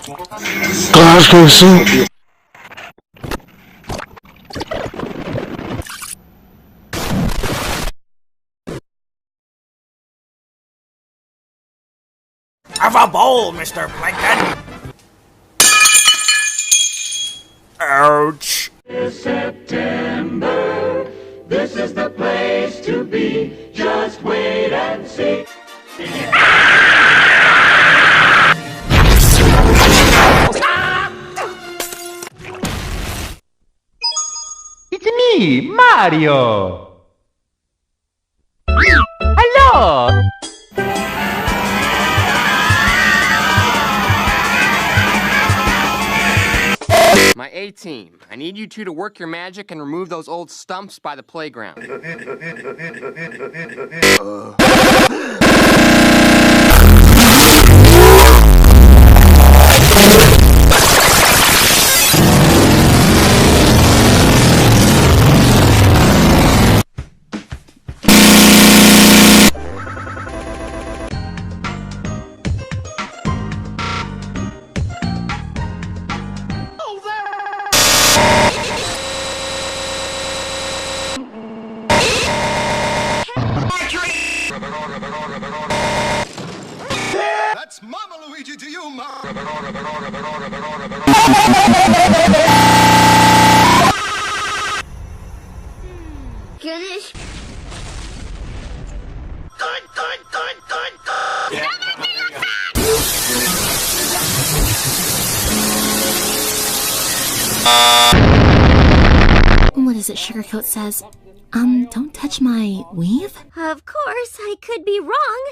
Glasgow soup. Have a bowl, Mr. Plankton! Ouch! September, this is the place to be. Just wait and see. It's me, Mario! Hello! My A-team, I need you two to work your magic and remove those old stumps by the playground. That's Mama Luigi to you, Ma. Goodness. What is it Sugarcoat says? Don't touch my weave? Of course, I could be wrong.